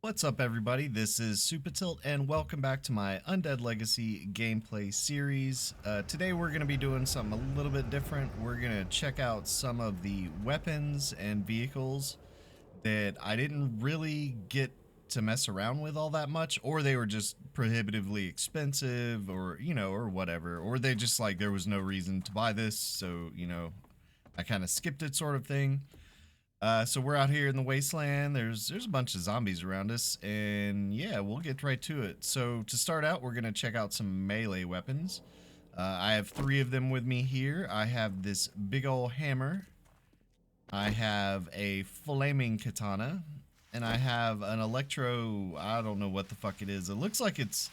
What's up, everybody? This is Supatilt, and welcome back to my Undead Legacy gameplay series. Today we're going to be doing something a little bit different. We're going to check out some of the weapons and vehicles that I didn't really get to mess around with all that much, or they were just prohibitively expensive, or, or whatever. Or they just, like, there was no reason to buy this, so, I kind of skipped it sort of thing. So we're out here in the wasteland. There's a bunch of zombies around us, and yeah, we'll get right to it. So to start out, we're gonna check out some melee weapons. I have 3 of them with me here. I have this big ol' hammer. I have a flaming katana, and I have an electro. I don't know what the fuck it is. It looks like it's.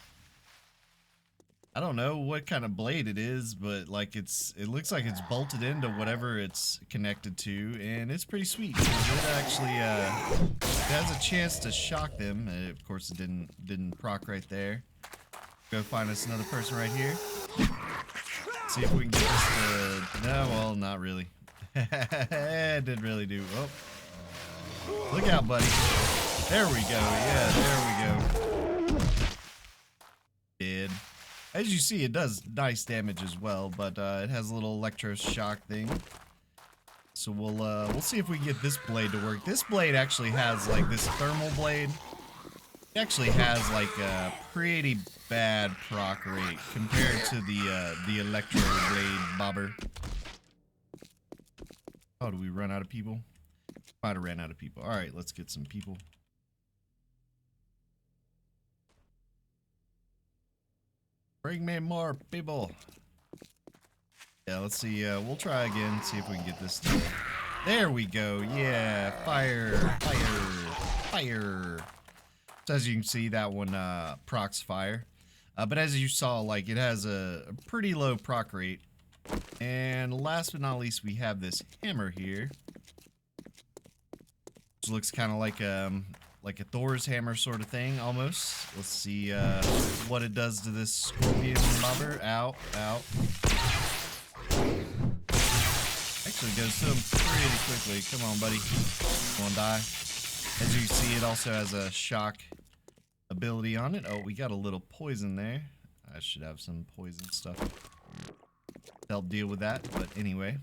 I don't know what kind of blade it is, but like it looks like it's bolted into whatever it's connected to, and it's pretty sweet. It actually it has a chance to shock them. Of course, it didn't proc right there. Go find us another person right here. See if we can get this to. No, well, not really. It didn't really do. Oh, look out, buddy. There we go. Yeah, there we go. Dead. As you see, it does nice damage as well, but it has a little electroshock thing. So we'll see if we can get this blade to work. This blade actually has like this thermal blade. It actually has like a pretty bad proc rate compared to the electro blade bobber. Oh, do we run out of people? Might have ran out of people. All right, let's get some people. Bring me more people. Yeah, let's see. We'll try again, see if we can get this done. There we go. Yeah, fire, fire, fire. So as you can see, that one procs fire. But as you saw, like, it has a pretty low proc rate. And last but not least, we have this hammer here, which looks kind of like a Thor's hammer sort of thing, almost. Let's see what it does to this scorpion bobber. Ow, ow. Actually goes to him pretty quickly. Come on, buddy. Come on, die. As you see, it also has a shock ability on it. Oh, we got a little poison there. I should have some poison stuff to help deal with that, but anyway.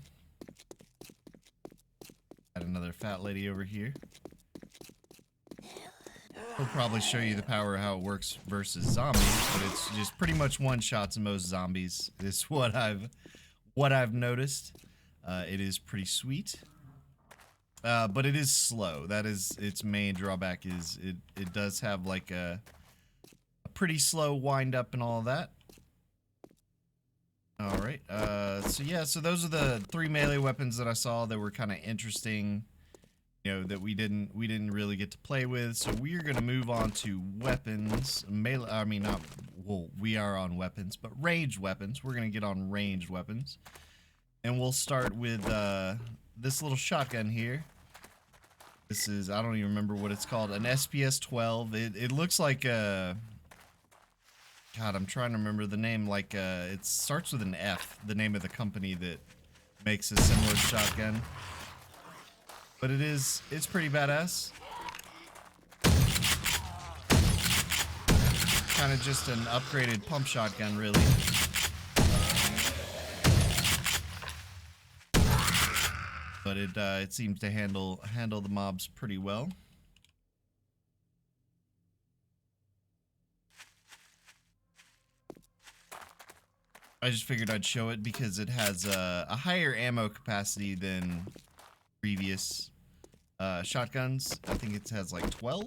Got another fat lady over here. We'll probably show you the power of how it works versus zombies, but it's just pretty much one-shots most zombies is what I've noticed. It is pretty sweet, but it is slow. That is its main drawback. Is it does have like a pretty slow wind up and all of that. All right. So yeah. So those are the 3 melee weapons that I saw that were kind of interesting. That we didn't really get to play with. So we are going to move on to weapons. Melee, I mean, not, well, we are on weapons, but ranged weapons. We're going to get on ranged weapons. And we'll start with this little shotgun here. This is, I don't even remember what it's called, an SPS-12. It looks like a, God, I'm trying to remember the name. Like, it starts with an F, the name of the company that makes a similar shotgun. But it's pretty badass. Kind of just an upgraded pump shotgun, really. But it seems to handle the mobs pretty well. I just figured I'd show it because it has a higher ammo capacity than previous shotguns. I think it has like 12,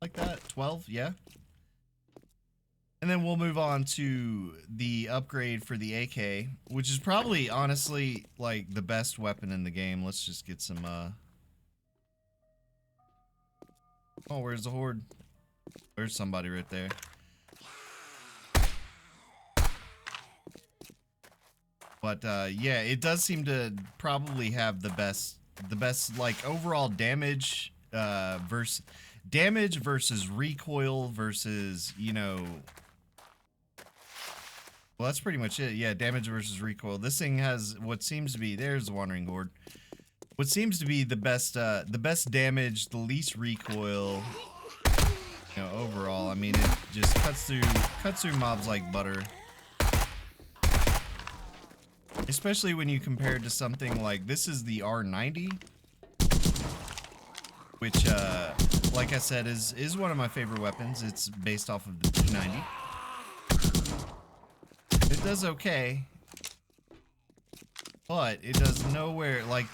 like that. 12, yeah. And then we'll move on to the upgrade for the AK, which is probably honestly like the best weapon in the game. Let's just get some oh, where's the Horde? There's somebody right there. But yeah, it does seem to probably have the best like overall damage versus recoil versus, well, that's pretty much it. Yeah, damage versus recoil. This thing has what seems to be, there's the Wandering Horde, what seems to be the best damage, the least recoil, You know, overall, I mean, it just cuts through mobs like butter. Especially when you compare it to something like, this is the R90, which, like I said, is one of my favorite weapons. It's based off of the P90. It does okay, but it does nowhere, like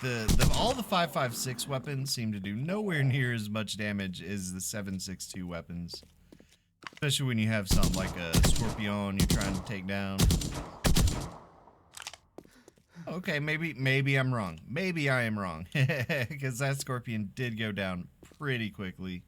all the 5.56 weapons seem to do nowhere near as much damage as the 7.62 weapons. Especially when you have something like a Scorpion you're trying to take down. Okay, maybe I'm wrong. Maybe I am wrong. Because that Scorpion did go down pretty quickly.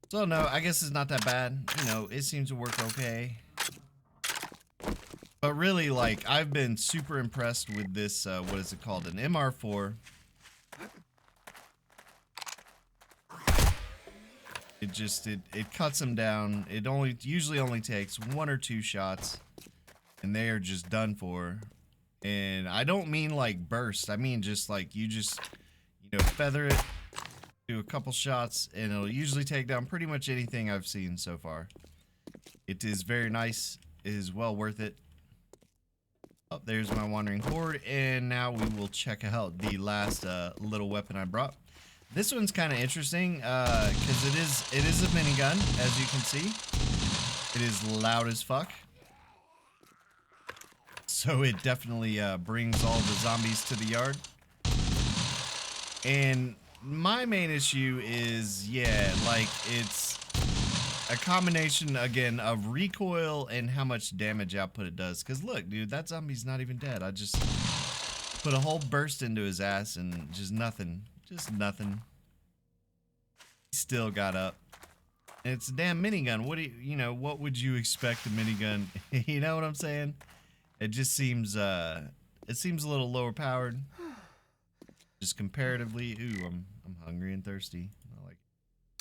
So no, I guess it's not that bad. You know, it seems to work okay. But really, like, I've been super impressed with this, what is it called? An MR4. It cuts them down. It usually only takes 1 or 2 shots, and they are just done for. And I don't mean like burst. I mean just like you know, feather it, do a couple shots, and it'll usually take down pretty much anything I've seen so far. It is very nice. It is well worth it. Oh, there's my wandering horde, and now we will check out the last little weapon I brought. This one's kind of interesting because it is a minigun, as you can see. It is loud as fuck, so it definitely brings all the zombies to the yard. And my main issue is, yeah, like, it's a combination again of recoil and how much damage output it does. Because look, dude, that zombie's not even dead. I just put a whole burst into his ass and just nothing. Just nothing. He still got up. And it's a damn minigun. What do you know, what would you expect a minigun? You know what I'm saying? It just seems it seems a little lower powered. Just comparatively. Ooh, I'm hungry and thirsty. Not like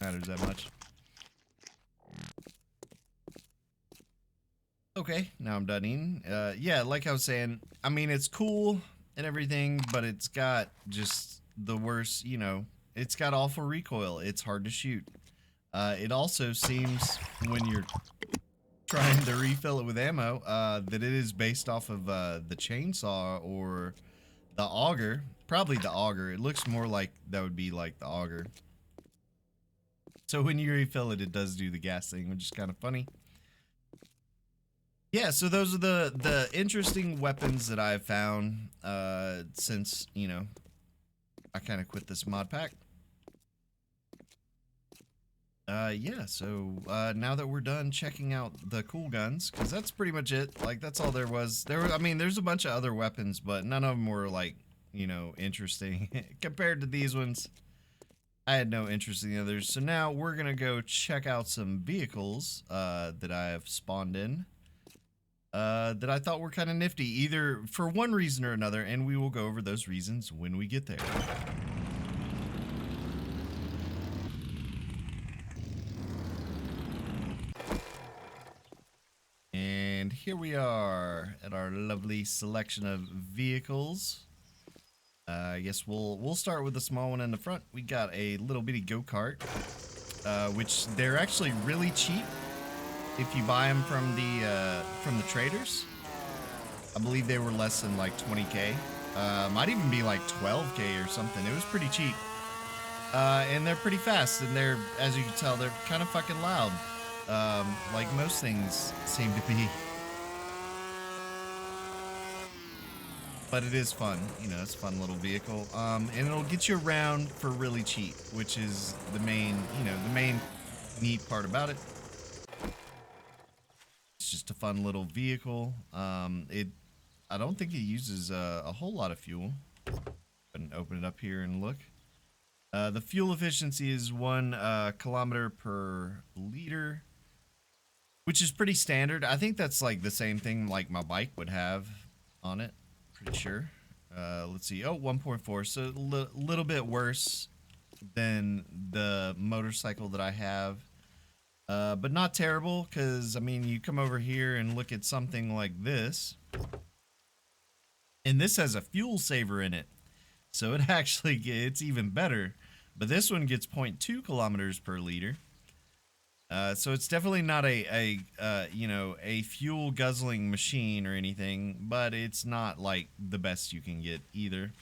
it matters that much. Okay, now I'm done eating. Yeah, like I was saying, I mean, it's cool and everything, but it's got just the worst, you know, it's got awful recoil. It's hard to shoot. It also seems when you're trying to refill it with ammo, that it is based off of the chainsaw or the auger. Probably the auger. It looks more like that would be like the auger. So when you refill it, it does do the gas thing, which is kind of funny. Yeah, so those are the interesting weapons that I've found since, you know, I kind of quit this mod pack. Yeah, so now that we're done checking out the cool guns, because that's pretty much it. Like, that's all there was. I mean, there's a bunch of other weapons, but none of them were, like, you know, interesting. Compared to these ones, I had no interest in the others. So now we're going to go check out some vehicles that I have spawned in. That I thought were kind of nifty, either for one reason or another, and we will go over those reasons when we get there. And here we are at our lovely selection of vehicles. I guess we'll start with the small one in the front. We got a little bitty go-kart, which they're actually really cheap if you buy them from the traders. I believe they were less than like 20k. Might even be like 12k or something. It was pretty cheap. And they're pretty fast, and they're, as you can tell, they're kind of fucking loud. Like most things seem to be. But it is fun, you know, it's a fun little vehicle. And it'll get you around for really cheap, which is the main, you know, the main neat part about it. It's just a fun little vehicle. I don't think it uses a whole lot of fuel. Go ahead and open it up here and look. The fuel efficiency is 1 kilometer per liter, which is pretty standard. I think that's like the same thing like my bike would have on it. Pretty sure. Let's see. Oh, 1.4. So a little bit worse than the motorcycle that I have. But not terrible, because I mean, you come over here and look at something like this, and this has a fuel saver in it, so it actually it's even better. But this one gets 0.2 kilometers per liter. So it's definitely not you know, a fuel guzzling machine or anything, but it's not like the best you can get either.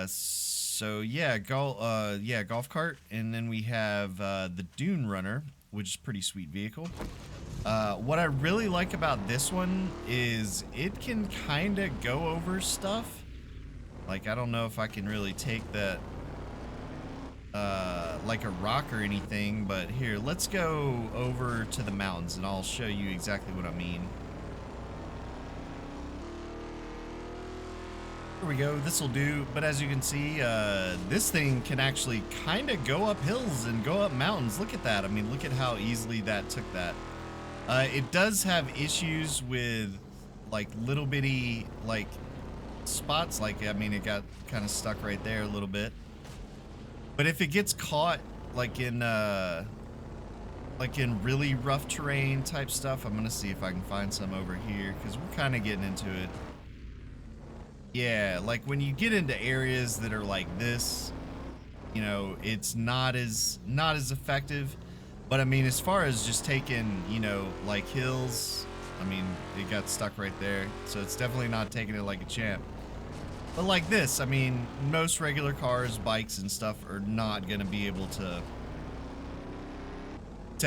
So yeah, golf cart, and then we have the Dune Runner, which is a pretty sweet vehicle. What I really like about this one is it can kind of go over stuff. Like, I don't know if I can really take that like a rock or anything, but here, let's go over to the mountains and I'll show you exactly what I mean. Here we go, this will do. But as you can see, this thing can actually kind of go up hills and go up mountains. Look at that. I mean, look at how easily that took that. It does have issues with like little bitty like spots. Like, I mean, it got kind of stuck right there a little bit. But if it gets caught like in really rough terrain type stuff, I'm gonna see if I can find some over here, because we're kind of getting into it. Yeah, like when you get into areas that are like this, you know, it's not as effective. But I mean, as far as just taking, you know, like hills, I mean, it got stuck right there, so it's definitely not taking it like a champ. But like this, I mean, most regular cars, bikes, and stuff are not gonna be able to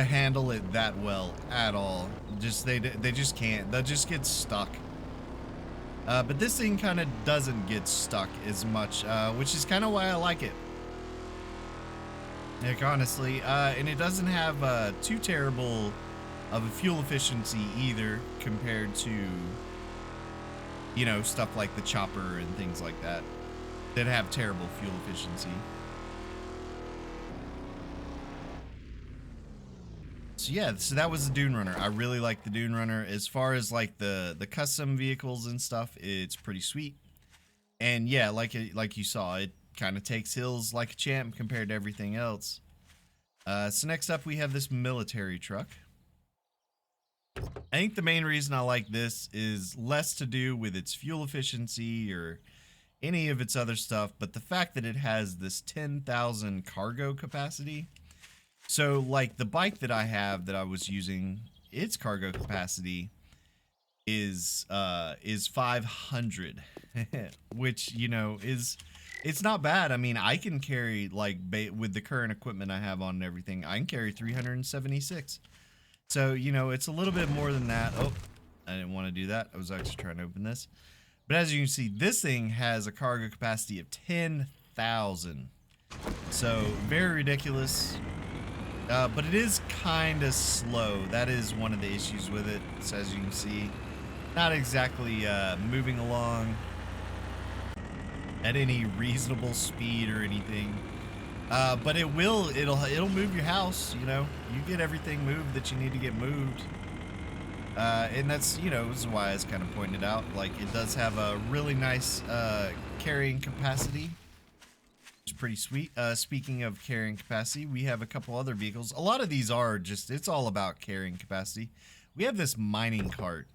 handle it that well at all. Just they just can't. They'll just get stuck. But this thing kind of doesn't get stuck as much, which is kind of why I like it. Like, honestly, and it doesn't have too terrible of a fuel efficiency either, compared to, you know, stuff like the chopper and things like that that have terrible fuel efficiency. So yeah, so that was the Dune Runner. I really like the Dune Runner. As far as like the custom vehicles and stuff, it's pretty sweet. And yeah, like you saw, it kind of takes hills like a champ compared to everything else. So next up we have this military truck. I think the main reason I like this is less to do with its fuel efficiency or any of its other stuff, but the fact that it has this 10,000 cargo capacity. So like the bike that I have that I was using, its cargo capacity is 500, which, you know, it's not bad. I mean, I can carry, like, with the current equipment I have on and everything, I can carry 376. So, you know, it's a little bit more than that. Oh, I didn't want to do that. I was actually trying to open this. But as you can see, this thing has a cargo capacity of 10,000. So, very ridiculous. But it is kind of slow. That is one of the issues with it. So as you can see, not exactly moving along at any reasonable speed or anything. But it'll move your house. You know, you get everything moved that you need to get moved. And that's, you know, this is why I was kind of pointed out. Like, it does have a really nice carrying capacity. Pretty sweet. Speaking of carrying capacity, we have a couple other vehicles. A lot of these are just, it's all about carrying capacity. We have this mining cart.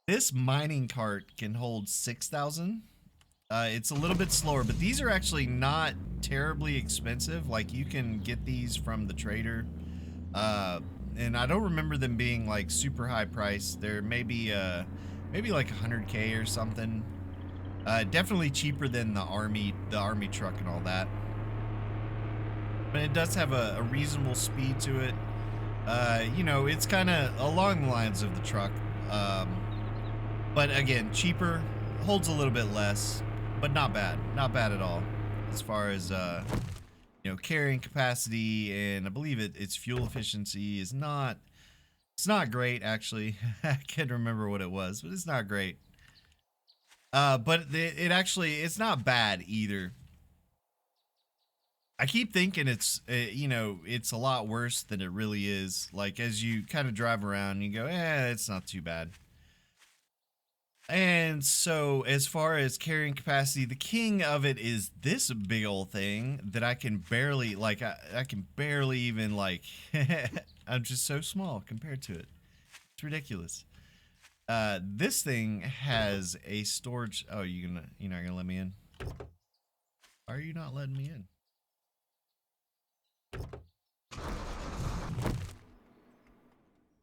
This mining cart can hold 6,000. It's a little bit slower, but these are actually not terribly expensive. Like, you can get these from the trader. And I don't remember them being like super high price. They're maybe like 100K or something. Definitely cheaper than the army truck and all that. But it does have a reasonable speed to it. You know, it's kind of along the lines of the truck. But again, cheaper, holds a little bit less, but not bad. Not bad at all. As far as, you know, carrying capacity, and I believe its fuel efficiency is not, it's not great, actually. I can't remember what it was, but it's not great. But it's not bad either. I keep thinking it's, you know, it's a lot worse than it really is. Like, as you kind of drive around, you go, it's not too bad. And so, as far as carrying capacity, the king of it is this big old thing that I can barely, like, I can barely even, like, I'm just so small compared to it. It's ridiculous. This thing has a storage. Oh, you're not gonna let me in? Why are you not letting me in?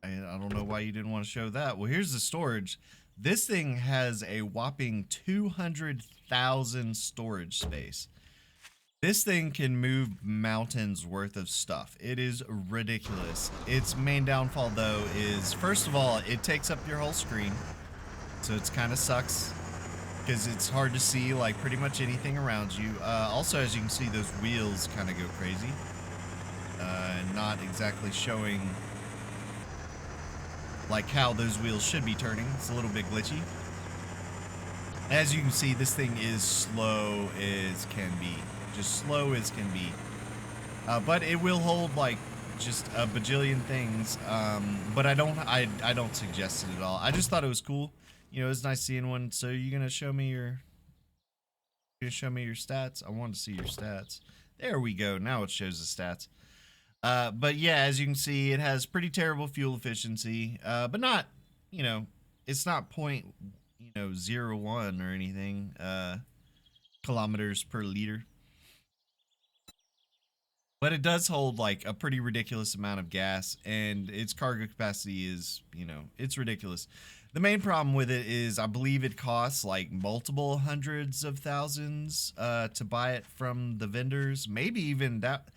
I don't know why you didn't want to show that. Well, here's the storage. This thing has a whopping 200,000 storage space. This thing can move mountains worth of stuff. It is ridiculous. Its main downfall, though, is first of all, it takes up your whole screen. So it's kind of sucks because it's hard to see like pretty much anything around you. Also, as you can see, those wheels kind of go crazy. Not exactly showing like how those wheels should be turning. It's a little bit glitchy. As you can see, this thing is slow as can be. Just slow as can be. But it will hold like just a bajillion things. But I don't suggest it at all. I just thought it was cool. You know, it's nice seeing one. So you're gonna show me your stats? I want to see your stats. There we go. Now it shows the stats. But yeah, as you can see, it has pretty terrible fuel efficiency. But not, you know, it's not 0.01 or anything. Kilometers per liter. But it does hold like a pretty ridiculous amount of gas, and its cargo capacity is, you know, it's ridiculous. The main problem with it is I believe it costs like multiple hundreds of thousands to buy it from the vendors. Maybe even that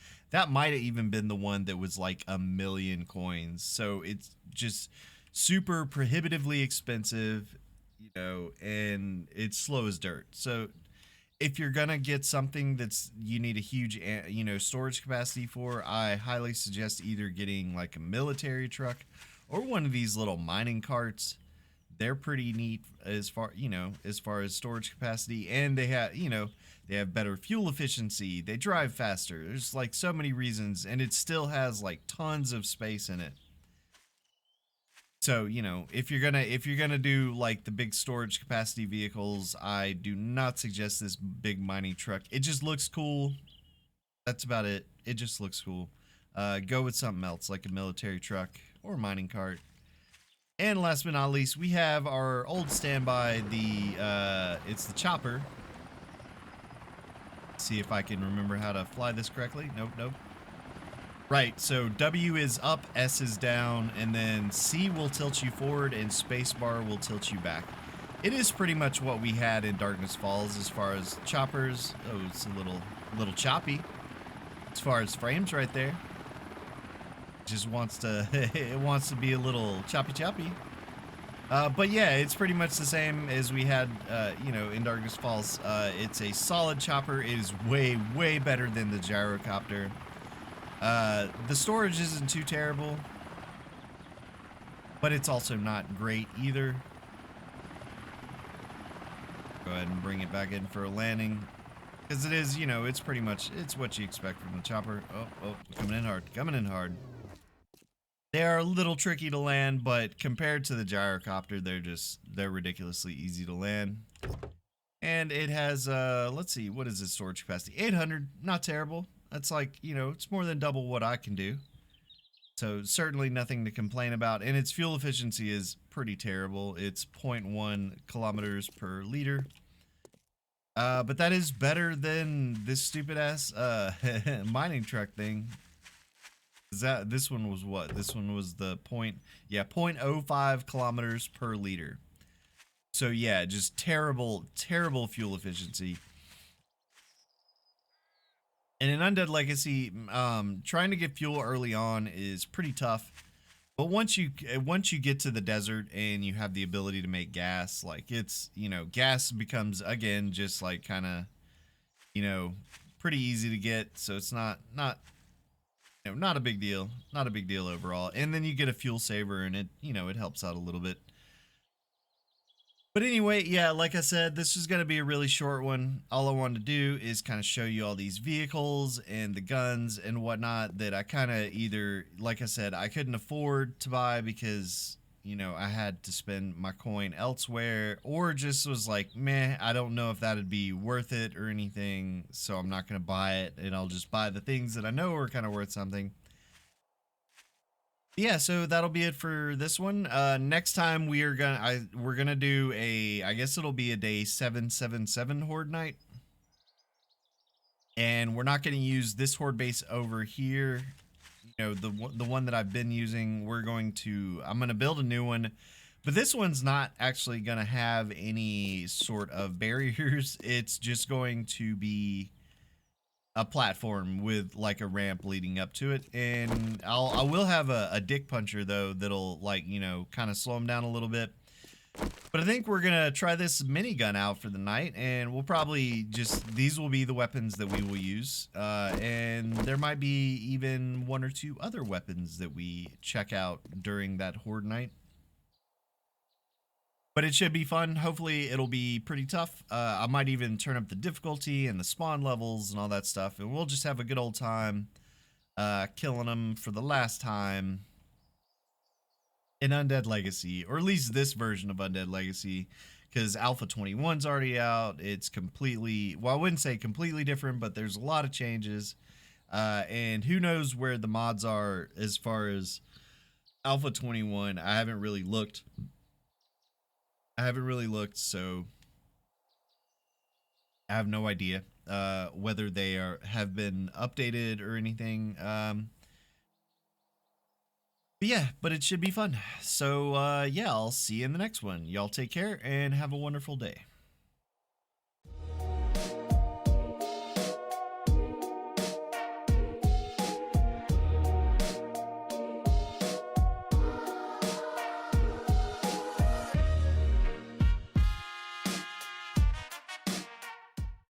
might have even been the one that was like 1,000,000 coins. So it's just super prohibitively expensive, you know, and it's slow as dirt. So if you're gonna get something that's you need a huge storage capacity for, I highly suggest either getting like a military truck or one of these little mining carts. They're pretty neat as far as storage capacity, and they have better fuel efficiency, they drive faster. There's like so many reasons, and it still has like tons of space in it. So, you know, if you're gonna do like the big storage capacity vehicles, I do not suggest this big mining truck. It just looks cool. That's about it. It just looks cool. Go with something else like a military truck or mining cart. And last but not least, we have our old standby. It's the chopper. Let's see if I can remember how to fly this correctly. Nope. Right, so W is up, S is down, and then C will tilt you forward, and spacebar will tilt you back. It is pretty much what we had in Darkness Falls as far as choppers. Oh, it's a little choppy as far as frames right there. Just wants to it wants to be a little choppy. But yeah, it's pretty much the same as we had, in Darkness Falls. It's a solid chopper. It is way better than the gyrocopter. The storage isn't too terrible, but it's also not great either. Go ahead and bring it back in for a landing, because it is, it's pretty much, it's what you expect from the chopper. Oh, coming in hard. They are a little tricky to land, but compared to the gyrocopter, they're ridiculously easy to land. And it has, let's see, what is its storage capacity? 800, not terrible. That's like, it's more than double what I can do. So certainly nothing to complain about. And its fuel efficiency is pretty terrible. It's 0.1 kilometers per liter. But that is better than this stupid ass mining truck thing. This one was what? This one was the 0.05 kilometers per liter. So yeah, just terrible fuel efficiency. And in Undead Legacy, trying to get fuel early on is pretty tough. But once you get to the desert and you have the ability to make gas, like it's, gas becomes again just like kind of, pretty easy to get. So it's not a big deal. Not a big deal overall. And then you get a fuel saver and it helps out a little bit. But anyway, yeah, like I said, this is going to be a really short one. All I wanted to do is kind of show you all these vehicles and the guns and whatnot that I kind of either, like I said, I couldn't afford to buy because, you know, I had to spend my coin elsewhere, or just was like, meh, I don't know if that'd be worth it or anything, so I'm not gonna buy it, and I'll just buy the things that I know are kind of worth something. Yeah, so that'll be it for this one. Next time we're gonna do a, I guess it'll be a day 777 Horde night. And we're not gonna use this Horde base over here. You know, the one that I've been using, I'm gonna build a new one, but this one's not actually gonna have any sort of barriers. It's just going to be a platform with like a ramp leading up to it, and I will have a dick puncher though that'll, like, you know, kind of slow them down a little bit. But I think we're gonna try this minigun out for the night, and we'll probably these will be the weapons that we will use, and there might be even one or two other weapons that we check out during that Horde night. But it should be fun. Hopefully it'll be pretty tough. I might even turn up the difficulty and the spawn levels and all that stuff, and we'll just have a good old time killing them for the last time in Undead Legacy, or at least this version of Undead Legacy, because Alpha 21's already out. It's completely, well, I wouldn't say completely different, but there's a lot of changes, and who knows where the mods are as far as Alpha 21. I haven't really looked, so I have no idea whether they have been updated or anything. But yeah, but it should be fun. So yeah, I'll see you in the next one. Y'all take care and have a wonderful day.